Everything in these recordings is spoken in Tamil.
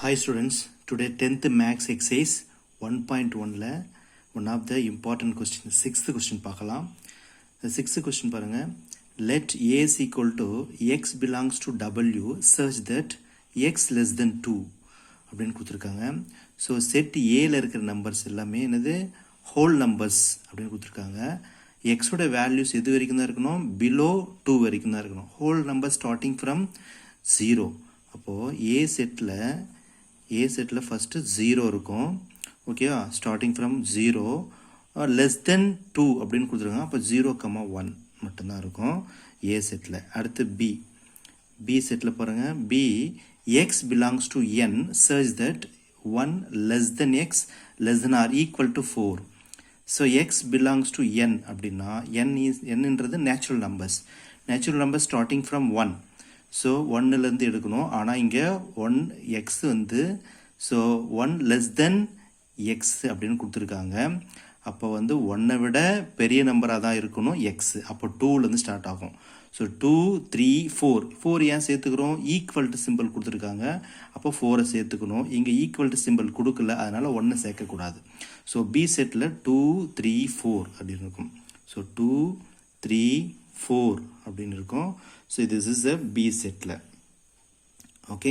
Hi students, today 10th max exercise 1.1ல one of the important question, 6th question பார்க்கலாம். The 6th question பாருங்க. Let A is equal to x belongs to W such that x less than 2 அப்படின்னு கொடுத்துருக்காங்க. ஸோ செட் ஏல இருக்கிற நம்பர்ஸ் எல்லாமே என்னது ஹோல் நம்பர்ஸ் அப்படின்னு கொடுத்துருக்காங்க. எக்ஸோட வேல்யூஸ் எது வரைக்கும் தான் இருக்கணும், பிலோ 2 வரைக்கும் தான் இருக்கணும். Whole number starting from 0. அப்போது ஏ செட்டில் ஃபஸ்ட்டு 0 இருக்கும். ஓகேவா, ஸ்டார்டிங் ஃப்ரம் 0 லெஸ் தென் 2 அப்படின்னு கொடுத்துருக்காங்க. அப்போ 0,1 மட்டும்தான் இருக்கும் ஏ செட்டில். அடுத்து பி செட்டில் பாருங்கள். B x belongs to N சர்ச் that 1 less than x less than or equal to 4. So x belongs to N அப்படின்னா என்னன்றது natural numbers starting from 1. So 1லேருந்து எடுக்கணும். ஆனால் இங்கே 1 எக்ஸ் வந்து ஸோ 1 லெஸ் தென் எக்ஸ் அப்படின்னு கொடுத்துருக்காங்க. அப்போ வந்து 1 விட பெரிய நம்பராக தான் இருக்கணும் எக்ஸ். அப்போ 2லேருந்து ஸ்டார்ட் ஆகும். ஸோ 2, 3, 4 ஏன் சேர்த்துக்கிறோம், ஈக்குவல் டு சிம்பிள் கொடுத்துருக்காங்க. அப்போ 4 சேர்த்துக்கணும். இங்கே ஈக்குவல் டு சிம்பிள் கொடுக்கல, அதனால் 1 சேர்க்கக்கூடாது. ஸோ பி செட்டில் 2, 3, 4 அப்படின்னு இருக்கும். ஸோ 2, 3, 4 அப்படின்னு இருக்கும். So this is a B settle. Okay,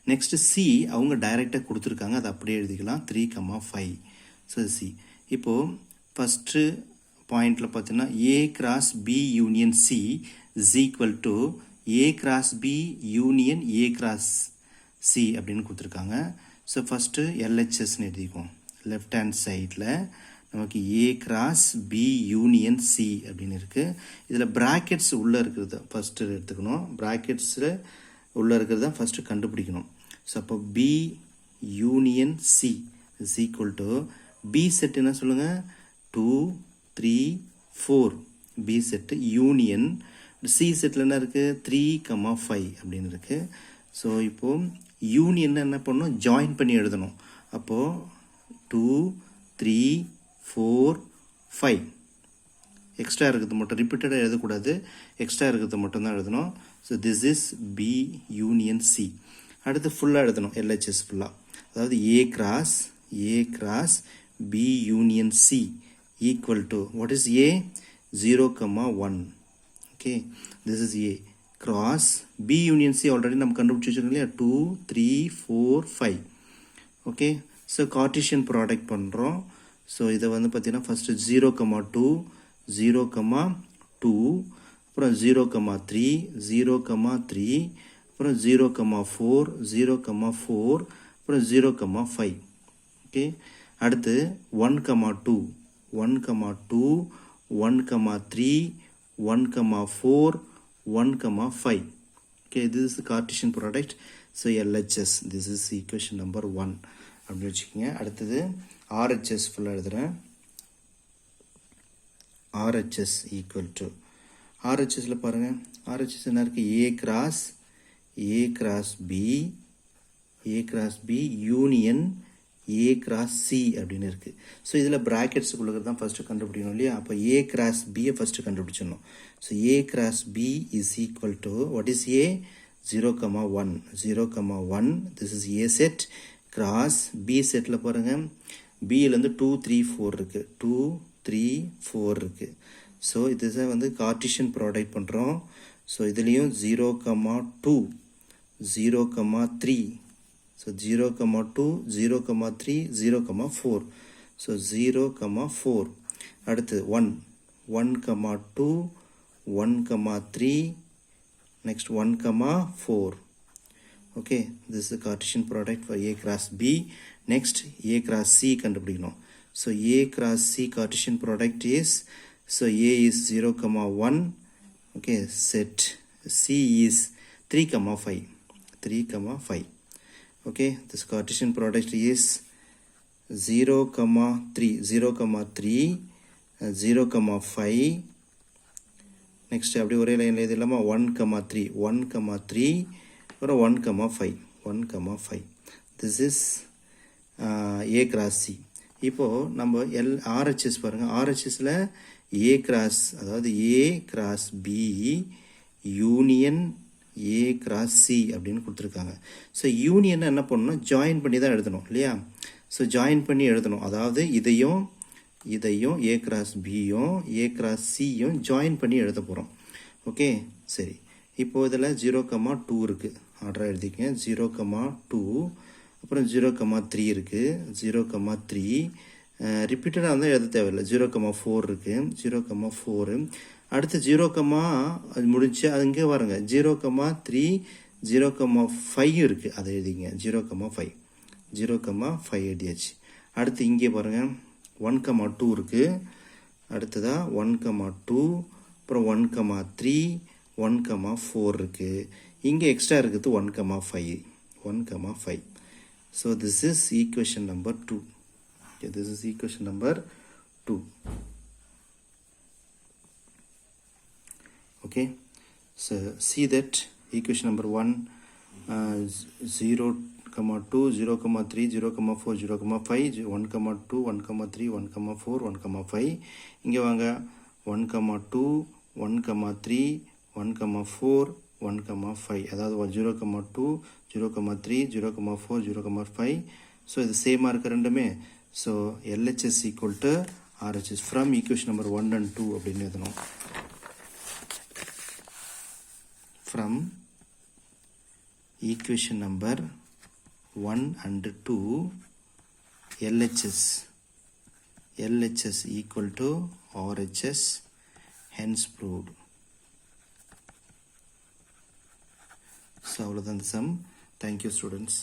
next C அவங்க டைரெக்டாக கொடுத்துருக்காங்க, அதை அப்படியே எழுதிக்கலாம். 3,5. So C. இப்போது ஃபஸ்ட்டு பாயிண்டில் பார்த்தீங்கன்னா A cross B union C is equal to A cross B union A cross C அப்படின்னு கொடுத்துருக்காங்க. ஸோ ஃபஸ்ட்டு எல்ஹெச்எஸ்ன்னு எழுதிக்குவோம். லெஃப்ட் ஹேண்ட் சைடில் நமக்கு A cross B union C அப்படின்னு இருக்குது. இதில் ப்ராக்கெட்ஸ் உள்ளே இருக்கிறது ஃபஸ்ட்டு எடுத்துக்கணும். ப்ராக்கெட்ஸில் உள்ளே இருக்கிறது தான் ஃபஸ்ட்டு கண்டுபிடிக்கணும். ஸோ அப்போ B union C is equal to B set என்ன சொல்லுங்கள், 2, 3, 4 பி செட்டு யூனியன் சி செட்டில் என்ன இருக்குது 3,5 அப்படின்னு இருக்குது. ஸோ இப்போது யூனியன் என்ன பண்ணணும், ஜாயின் பண்ணி எழுதணும். அப்போது 2, 3, 4, 5 எக்ஸ்ட்ரா இருக்கிறது மட்டும் ரிப்பீட்டடாக எழுதக்கூடாது, எக்ஸ்ட்ரா இருக்கிறது மட்டும் தான் எழுதணும். So this is B union C. அடுத்து ஃபுல்லாக எழுதணும், எல்ஹெச்எஸ் ஃபுல்லாக. அதாவது A cross B union C equal to what is A, 0,1. Okay, this is A cross B union C. Already நம்ம கண்டுபிடிச்சி வச்சுருக்கோம் இல்லையா, 2, 3, 4, 5. ஓகே, ஸோ கார்ட்டீசியன் ப்ராடக்ட் பண்ணுறோம். ஸோ இதை வந்து பார்த்தீங்கன்னா ஃபஸ்ட்டு 0,2, 0,2, அப்புறம் 0,3, 0,3, அப்புறம் 0,4, 0,4, அப்புறம் 0,5. ஓகே, அடுத்து 1,2, 1,2, 1,3, 1,4, 1,5. Okay, this is the Cartesian product. So LHS, this is equation number 1 அப்படின்னு வச்சுக்கோங்க. அடுத்தது ஆர்ஹெச்எஸ் ஃபுல்லாக எழுதுகிறேன். ஆர்ஹெச்எஸ் ஈக்குவல் டு ஆர்ஹெச்எஸில் பாருங்கள், ஆர்ஹெச்எஸ் என்ன இருக்குது, A cross B union A cross C அப்படின்னு இருக்குது. ஸோ இதில் ப்ராக்கெட்ஸுக்குள்ளே தான் ஃபஸ்ட்டு கண்டுபிடிக்கணும் இல்லையா. அப்போ ஏ கிராஸ் பியை ஃபஸ்ட்டு கண்டுபிடிச்சிடணும். So A cross B is equal to what is A, 0,1. This is A set cross B செட்டில் பாருங்கள். பியிலேருந்து 2, 3, 4 இருக்குது. 2, 3, 4 இருக்குது. ஸோ இது வந்து கார்ட்டீசியன் ப்ராடக்ட் பண்ணுறோம். ஸோ இதுலேயும் 0,2, 0,3. ஸோ 0,2, 0,3, 0,4. ஸோ 0,4. அடுத்து 1, 1,2, 1,3, next 1,4. okay, this is the Cartesian product for A cross B. Next A cross C கண்டுபிடிக்கணும். So A cross C Cartesian product is, so A is 0,1. okay, set C is 3,5. okay, this Cartesian product is 0,3, 0,5. next அப்படி ஒரே லைனில் எது இல்லாமல் 1,3 அப்புறம் 1,5. This is A cross C. இப்போது நம்ம ஆர்ஹெச்எஸ் பாருங்கள். ஆர்ஹெச்எஸில் ஏ கிராஸ், அதாவது A cross B union A cross C அப்படின்னு கொடுத்துருக்காங்க. ஸோ யூனியனை என்ன பண்ணணும், ஜாயின் பண்ணி தான் எழுதணும் இல்லையா. ஸோ ஜாயின் பண்ணி எழுதணும், அதாவது இதையும் ஏ கிராஸ் பியும் ஏ கிராஸ் சியும் ஜாயின் பண்ணி எழுத போகிறோம். ஓகே சரி, இப்போது இதில் 0,2 இருக்குது, ஆர்டராக எழுதிக்கங்க. 0,2, அப்புறம் 0,3 இருக்குது, 0,3 ரிப்பீட்டடாக இருந்தால் எழுத தேவையில்லை. 0,4 இருக்குது, 0,4 அடுத்து 0, அது முடிச்சு அது இங்கே பாருங்க 0,3 0,5 இருக்குது, அதை எழுதிங்க. 0,5 0,5 எழுதியாச்சு. அடுத்து இங்கே பாருங்கள் 1,2 இருக்குது, அடுத்ததாக 1,2, அப்புறம் 1,3 1,4 இருக்குது. இங்கே எக்ஸ்ட்ரா இருக்குது 1,5. So this is equation number 2. Okay, this is equation number 2. Okay, so see that equation number 1, 0,2 0,3 0,4 0,5 1,2 1,3 1,4 1,5. இங்கே வாங்க 1,2 1,3 1,4 1,5, அதாவது 0,2 0,3 0,4 0,5. ஸோ இது சேமாக இருக்க ரெண்டுமே. So LHS equal to RHS from equation number 1 and 2 அப்படின்னு எழுதணும். From equation number 1 and 2, LHS equal to RHS, hence proved. So அவ்வளோதான் இந்த சம். Thank you students.